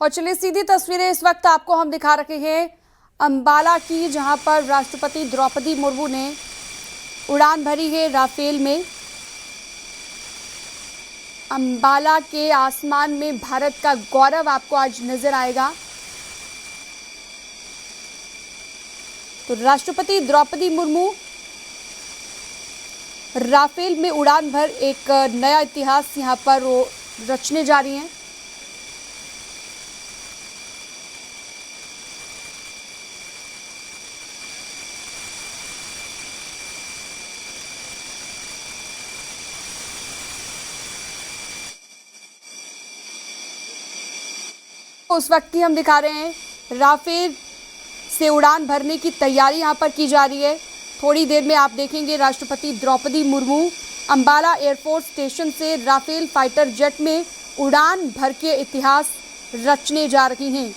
और चलिए सीधी तस्वीरें इस वक्त आपको हम दिखा रहे हैं अंबाला की, जहां पर राष्ट्रपति द्रौपदी मुर्मू ने उड़ान भरी है राफेल में। अंबाला के आसमान में भारत का गौरव आपको आज नजर आएगा। तो राष्ट्रपति द्रौपदी मुर्मू राफेल में उड़ान भर एक नया इतिहास यहां पर वो रचने जा रही हैं। उस वक्त की हम दिखा रहे हैं राफेल से उड़ान भरने की तैयारी यहां पर की जा रही है। थोड़ी देर में आप देखेंगे राष्ट्रपति द्रौपदी मुर्मू अंबाला एयरफोर्स स्टेशन से राफेल फाइटर जेट में उड़ान भर के इतिहास रचने जा रही हैं।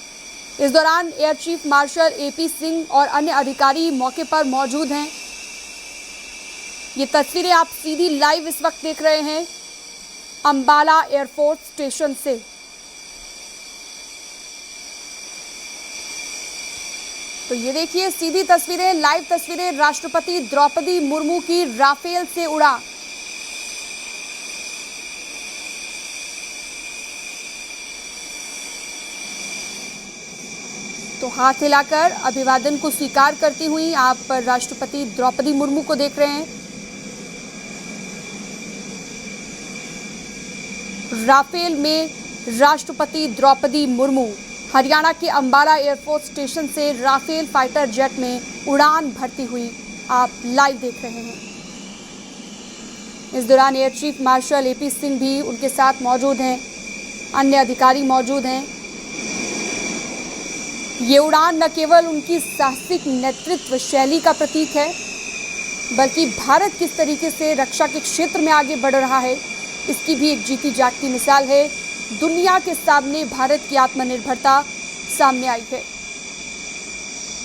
इस दौरान air chief marshal AP Singh और अन्य अधिकारी मौके पर मौजूद हैं। ये तस्वीरें आप सीधी लाइव इस वक्त देख रहे हैं अंबाला एयरफोर्स स्टेशन से। तो ये देखिए सीधी तस्वीरें, लाइव तस्वीरें राष्ट्रपति द्रौपदी मुर्मू की राफेल से उड़ान। तो हाथ हिलाकर अभिवादन को स्वीकार करती हुई आप राष्ट्रपति द्रौपदी मुर्मू को देख रहे हैं। राफेल में राष्ट्रपति द्रौपदी मुर्मू हरियाणा के अंबाला एयरफोर्स स्टेशन से राफेल फाइटर जेट में उड़ान भरती हुई आप लाइव देख रहे हैं। इस दौरान air chief marshal AP Singh भी उनके साथ मौजूद हैं, अन्य अधिकारी मौजूद हैं। ये उड़ान न केवल उनकी साहसिक नेतृत्व शैली का प्रतीक है, बल्कि भारत किस तरीके से रक्षा के क्षेत्र में आगे बढ़ रहा है, इसकी भी एक जीती जागती मिसाल है। दुनिया के सामने भारत की आत्मनिर्भरता सामने आई है।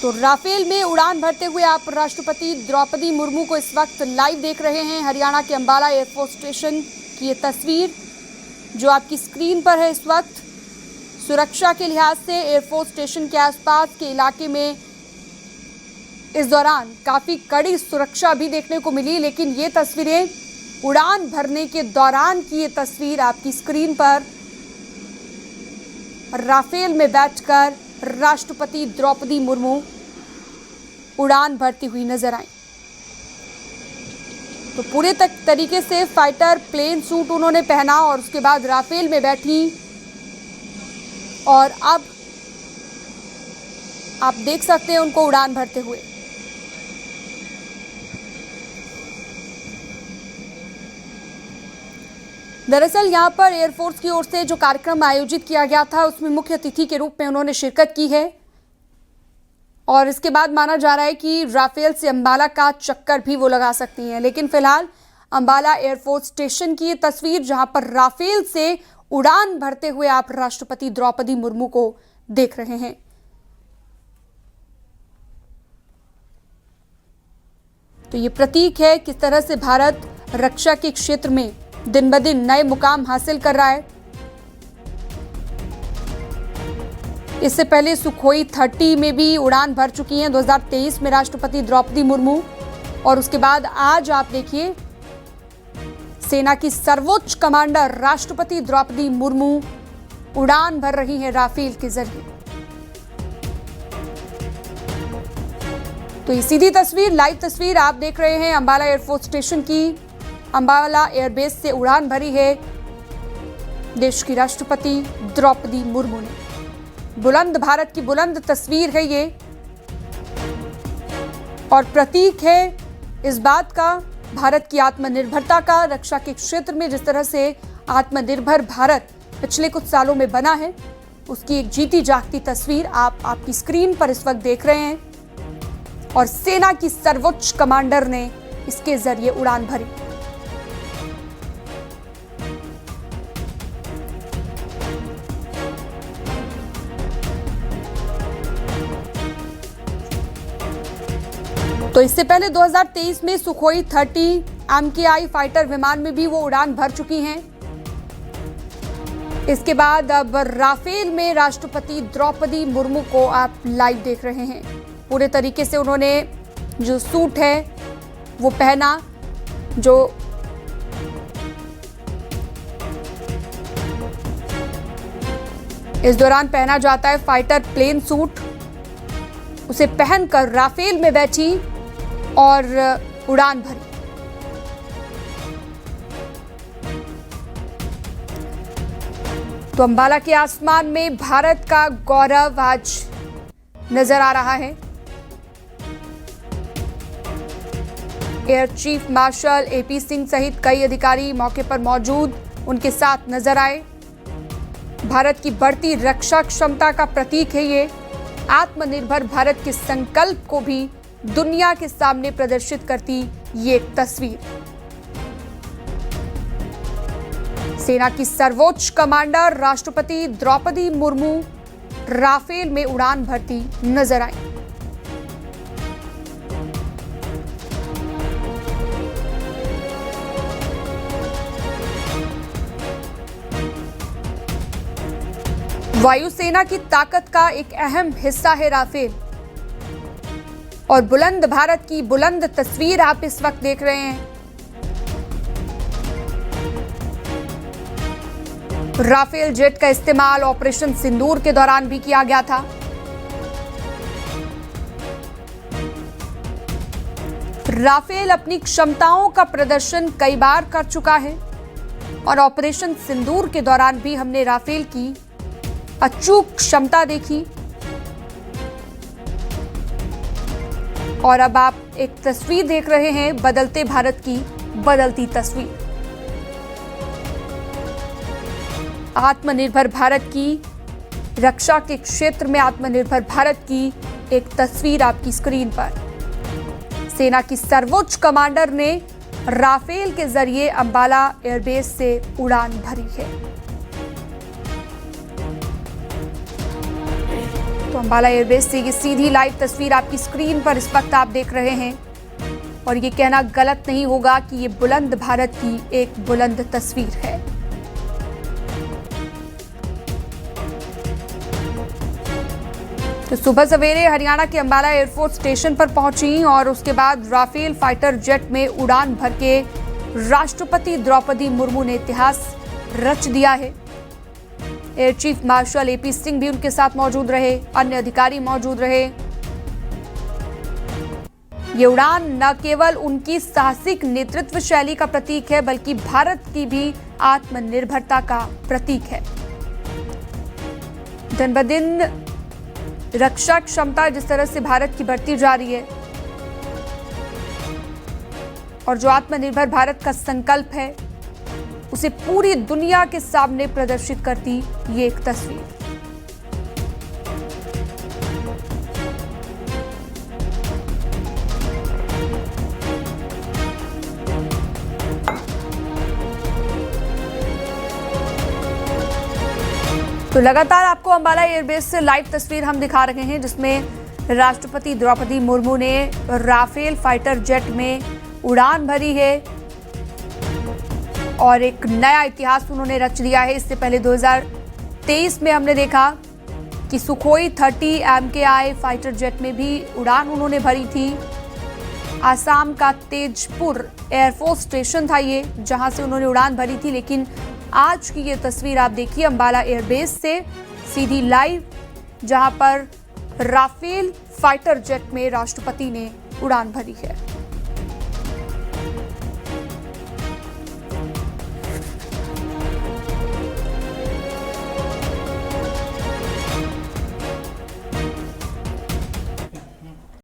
तो राफेल में उड़ान भरते हुए आप राष्ट्रपति द्रौपदी मुर्मू को इस वक्त लाइव देख रहे हैं। हरियाणा के अंबाला एयरफोर्स स्टेशन की ये तस्वीर जो आपकी स्क्रीन पर है इस वक्त। सुरक्षा के लिहाज से एयरफोर्स स्टेशन के आसपास के इलाके में इस दौरान काफ़ी कड़ी सुरक्षा भी देखने को मिली, लेकिन ये तस्वीरें उड़ान भरने के दौरान की ये तस्वीर आपकी स्क्रीन पर राफेल में बैठकर राष्ट्रपति द्रौपदी मुर्मू उड़ान भरती हुई नजर आई। तो पूरे तरीके से फाइटर प्लेन सूट उन्होंने पहना और उसके बाद राफेल में बैठी और अब आप देख सकते हैं उनको उड़ान भरते हुए। दरअसल यहाँ पर एयरफोर्स की ओर से जो कार्यक्रम आयोजित किया गया था उसमें मुख्य अतिथि के रूप में उन्होंने शिरकत की है और इसके बाद माना जा रहा है कि राफेल से अंबाला का चक्कर भी वो लगा सकती हैं। लेकिन फिलहाल अंबाला एयरफोर्स स्टेशन की ये तस्वीर जहां पर राफेल से उड़ान भरते हुए आप राष्ट्रपति द्रौपदी मुर्मू को देख रहे हैं। तो ये प्रतीक है किस तरह से भारत रक्षा के क्षेत्र में दिन ब दिन नए मुकाम हासिल कर रहा है। इससे पहले सुखोई 30 में भी उड़ान भर चुकी हैं 2023 में राष्ट्रपति द्रौपदी मुर्मू, और उसके बाद आज आप देखिए सेना की सर्वोच्च कमांडर राष्ट्रपति द्रौपदी मुर्मू उड़ान भर रही हैं राफेल के जरिए। तो ये सीधी तस्वीर, लाइव तस्वीर आप देख रहे हैं अंबाला एयरफोर्स स्टेशन की। अंबाला एयरबेस से उड़ान भरी है देश की राष्ट्रपति द्रौपदी मुर्मू ने। बुलंद भारत की बुलंद तस्वीर है ये और प्रतीक है इस बात का, भारत की आत्मनिर्भरता का। रक्षा के क्षेत्र में जिस तरह से आत्मनिर्भर भारत पिछले कुछ सालों में बना है, उसकी एक जीती जागती तस्वीर आप आपकी स्क्रीन पर इस वक्त देख रहे हैं और सेना की सर्वोच्च कमांडर ने इसके जरिए उड़ान भरी। तो इससे पहले 2023 में सुखोई 30 MKI फाइटर विमान में भी वो उड़ान भर चुकी हैं। इसके बाद अब राफेल में राष्ट्रपति द्रौपदी मुर्मू को आप लाइव देख रहे हैं। पूरे तरीके से उन्होंने जो सूट है वो पहना, जो इस दौरान पहना जाता है फाइटर प्लेन सूट, उसे पहनकर राफेल में बैठी और उड़ान भरी। तो अंबाला के आसमान में भारत का गौरव आज नजर आ रहा है। Air chief marshal AP Singh सहित कई अधिकारी मौके पर मौजूद उनके साथ नजर आए। भारत की बढ़ती रक्षा क्षमता का प्रतीक है ये। आत्मनिर्भर भारत के संकल्प को भी दुनिया के सामने प्रदर्शित करती ये एक तस्वीर। सेना की सर्वोच्च कमांडर राष्ट्रपति द्रौपदी मुर्मू राफेल में उड़ान भरती नजर आई। वायुसेना की ताकत का एक अहम हिस्सा है राफेल, और बुलंद भारत की बुलंद तस्वीर आप इस वक्त देख रहे हैं। राफेल जेट का इस्तेमाल ऑपरेशन सिंदूर के दौरान भी किया गया था। राफेल अपनी क्षमताओं का प्रदर्शन कई बार कर चुका है और ऑपरेशन सिंदूर के दौरान भी हमने राफेल की अचूक क्षमता देखी। और अब आप एक तस्वीर देख रहे हैं, बदलते भारत की बदलती तस्वीर। आत्मनिर्भर भारत की, रक्षा के क्षेत्र में आत्मनिर्भर भारत की एक तस्वीर आपकी स्क्रीन पर। सेना की सर्वोच्च कमांडर ने राफेल के जरिए अंबाला एयरबेस से उड़ान भरी है। तो अंबाला एयरबेस से ये सीधी लाइव तस्वीर आपकी स्क्रीन पर इस वक्त आप देख रहे हैं, और ये कहना गलत नहीं होगा कि ये बुलंद भारत की एक बुलंद तस्वीर है। तो सुबह सवेरे हरियाणा के अंबाला एयरफोर्स स्टेशन पर पहुंची और उसके बाद राफेल फाइटर जेट में उड़ान भर के राष्ट्रपति द्रौपदी मुर्मू ने इतिहास रच दिया है। Air chief marshal AP Singh भी उनके साथ मौजूद रहे, अन्य अधिकारी मौजूद रहे। ये उड़ान न केवल उनकी साहसिक नेतृत्व शैली का प्रतीक है, बल्कि भारत की भी आत्मनिर्भरता का प्रतीक है। दिन ब दिन रक्षा क्षमता जिस तरह से भारत की बढ़ती जा रही है, और जो आत्मनिर्भर भारत का संकल्प है, उसे पूरी दुनिया के सामने प्रदर्शित करती ये एक तस्वीर। तो लगातार आपको अंबाला एयरबेस से लाइव तस्वीर हम दिखा रहे हैं, जिसमें राष्ट्रपति द्रौपदी मुर्मू ने राफेल फाइटर जेट में उड़ान भरी है और एक नया इतिहास उन्होंने रच दिया है। इससे पहले 2023 में हमने देखा कि सुखोई 30 MKI फाइटर जेट में भी उड़ान उन्होंने भरी थी। आसाम का तेजपुर एयरफोर्स स्टेशन था ये, जहां से उन्होंने उड़ान भरी थी। लेकिन आज की ये तस्वीर आप देखिए अंबाला एयरबेस से सीधी लाइव, जहां पर राफेल फाइटर जेट में राष्ट्रपति ने उड़ान भरी है।